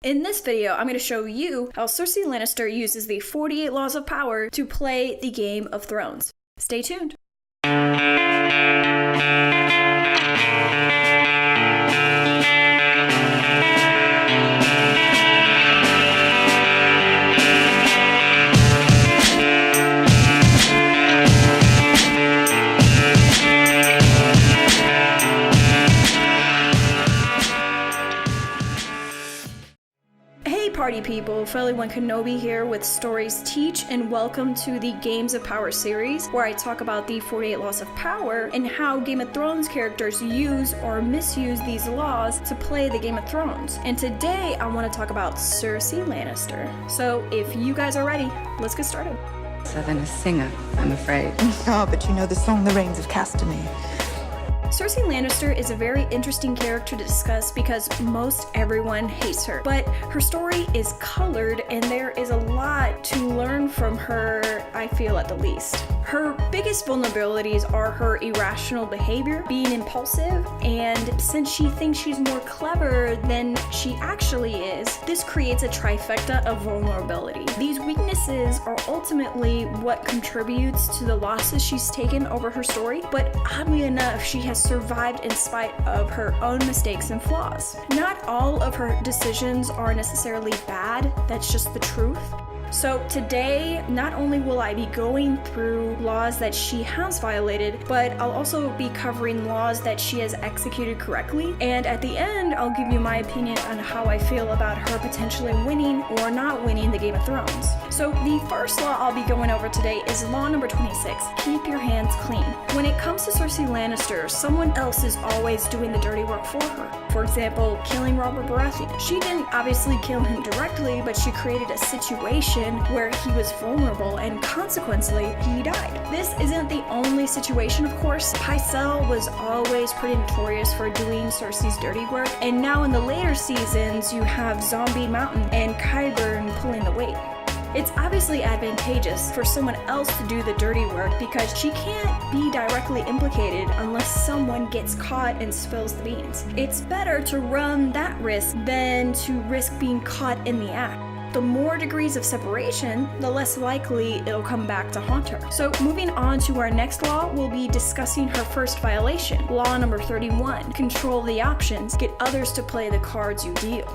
In this video, I'm going to show you how Cersei Lannister uses the 48 Laws of Power to play the Game of Thrones. Stay tuned. Party people, Feliciano Kenobi here with Stories Teach, and welcome to the Games of Power series, where I talk about the 48 Laws of Power and how Game of Thrones characters use or misuse these laws to play the Game of Thrones. And today I want to talk about Cersei Lannister. So if you guys are ready, let's get started. Other than a singer, I'm afraid. Oh, but you know the song The Rains of Castamere. Cersei Lannister is a very interesting character to discuss because most everyone hates her, but her story is colored and there is a lot to learn from her, I feel at the least. Her biggest vulnerabilities are her irrational behavior, being impulsive, and since she thinks she's more clever than she actually is, this creates a trifecta of vulnerability. These weaknesses are ultimately what contributes to the losses she's taken over her story, but oddly enough, she has survived in spite of her own mistakes and flaws. Not all of her decisions are necessarily bad, that's just the truth. So today, not only will I be going through laws that she has violated, but I'll also be covering laws that she has executed correctly. And at the end, I'll give you my opinion on how I feel about her potentially winning or not winning the Game of Thrones. So the first law I'll be going over today is law number 26, keep your hands clean. When it comes to Cersei Lannister, someone else is always doing the dirty work for her. For example, killing Robert Baratheon. She didn't obviously kill him directly, but she created a situation where he was vulnerable and consequently he died. This isn't the only situation, of course. Pycelle was always pretty notorious for doing Cersei's dirty work, and now in the later seasons you have Zombie Mountain and Qyburn pulling the weight. It's obviously advantageous for someone else to do the dirty work because she can't be directly implicated unless someone gets caught and spills the beans. It's better to run that risk than to risk being caught in the act. The more degrees of separation, the less likely it'll come back to haunt her. So moving on to our next law, we'll be discussing her first violation. Law number 31, control the options, get others to play the cards you deal.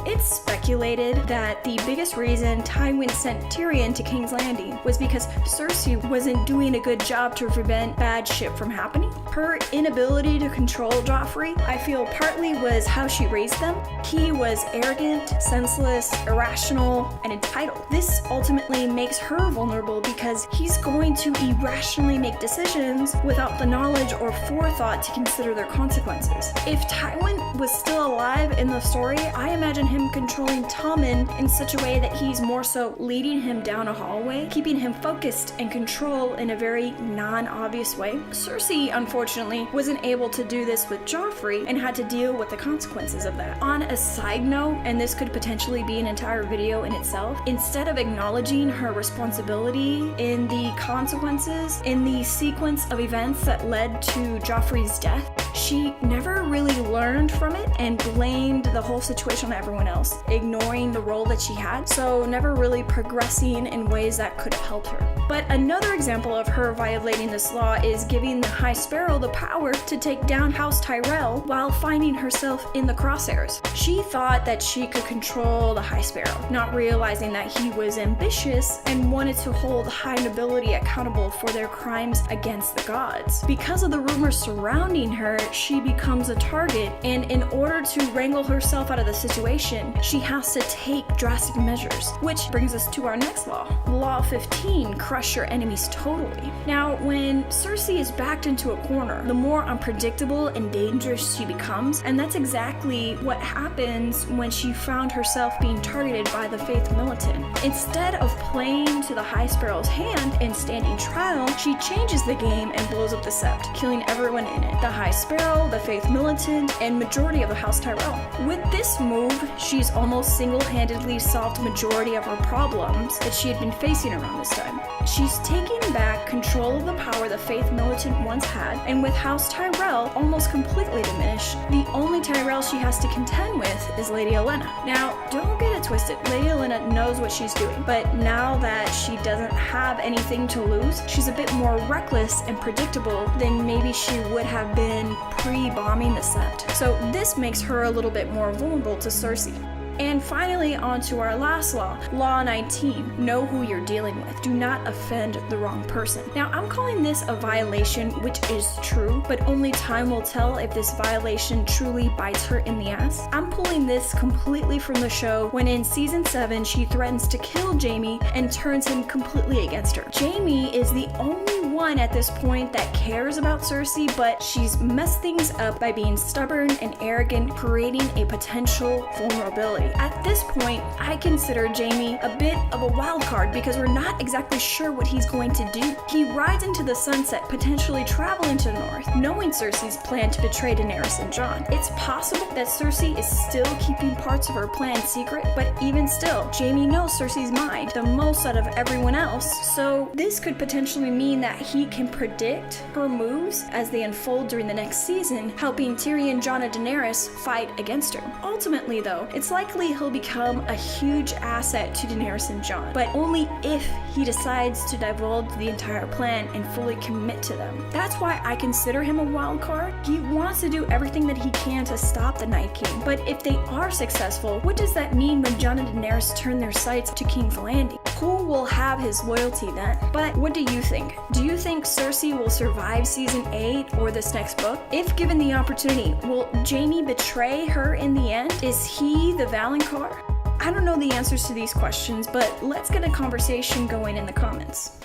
It's speculated that the biggest reason Tywin sent Tyrion to King's Landing was because Cersei wasn't doing a good job to prevent bad shit from happening. Her inability to control Joffrey, I feel partly was how she raised them. He was arrogant, senseless, irrational, and entitled. This ultimately makes her vulnerable because he's going to irrationally make decisions without the knowledge or forethought to consider their consequences. If Tywin was still alive in the story, I imagine him controlling Tommen in such a way that he's more so leading him down a hallway, keeping him focused and control in a very non-obvious way. Cersei, unfortunately, wasn't able to do this with Joffrey and had to deal with the consequences of that. On a side note, and this could potentially be an entire video in itself, instead of acknowledging her responsibility in the consequences, in the sequence of events that led to Joffrey's death, she never really learned from it and blamed the whole situation on everyone else, ignoring the role that she had, so never really progressing in ways that could have helped her. But another example of her violating this law is giving the High Sparrow the power to take down House Tyrell while finding herself in the crosshairs. She thought that she could control the High Sparrow, not realizing that he was ambitious and wanted to hold high nobility accountable for their crimes against the gods. Because of the rumors surrounding her, she becomes a target, and in order to wrangle herself out of the situation, she has to take drastic measures, which brings us to our next law. Law 15, crush your enemies totally. Now, when Cersei is backed into a corner, the more unpredictable and dangerous she becomes, and that's exactly what happens when she found herself being targeted by the Faith Militant. Instead of playing to the High Sparrow's hand and standing trial, she changes the game and blows up the Sept, killing everyone in it. The High Sparrow Tyrell, the Faith Militant, and majority of the House Tyrell. With this move, she's almost single-handedly solved majority of her problems that she had been facing around this time. She's taking back control of the power the Faith Militant once had, and with House Tyrell almost completely diminished, the only Tyrell she has to contend with is Lady Olenna. Now, don't get it twisted, Lady Olenna knows what she's doing, but now that she doesn't have anything to lose, she's a bit more reckless and predictable than maybe she would have been pre-bombing the Sept. So this makes her a little bit more vulnerable to Cersei. And finally, on to our last law, Law 19. Know who you're dealing with. Do not offend the wrong person. Now, I'm calling this a violation, which is true, but only time will tell if this violation truly bites her in the ass. I'm pulling this completely from the show when in season 7, she threatens to kill Jaime and turns him completely against her. Jaime is the only one at this point that cares about Cersei, but she's messed things up by being stubborn and arrogant, creating a potential vulnerability. At this point, I consider Jaime a bit of a wild card because we're not exactly sure what he's going to do. He rides into the sunset, potentially traveling to the north, knowing Cersei's plan to betray Daenerys and Jon. It's possible that Cersei is still keeping parts of her plan secret, but even still, Jaime knows Cersei's mind the most out of everyone else, so this could potentially mean that he can predict her moves as they unfold during the next season, helping Tyrion, Jon, and Daenerys fight against her. Ultimately, though, it's likely he'll become a huge asset to Daenerys and Jon, but only if he decides to divulge the entire plan and fully commit to them. That's why I consider him a wild card. He wants to do everything that he can to stop the Night King, but if they are successful, what does that mean when Jon and Daenerys turn their sights to King's Landing? Who will have his loyalty then? But what do you think? Do you think Cersei will survive season 8 or this next book? If given the opportunity, will Jaime betray her in the end? Is he the Valonqar? I don't know the answers to these questions, but let's get a conversation going in the comments.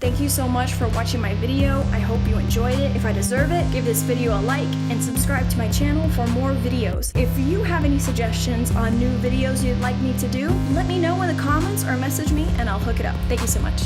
Thank you so much for watching my video. I hope you enjoyed it. If I deserve it, give this video a like and subscribe to my channel for more videos. If you have any suggestions on new videos you'd like me to do, let me know in the comments or message me and I'll hook it up. Thank you so much.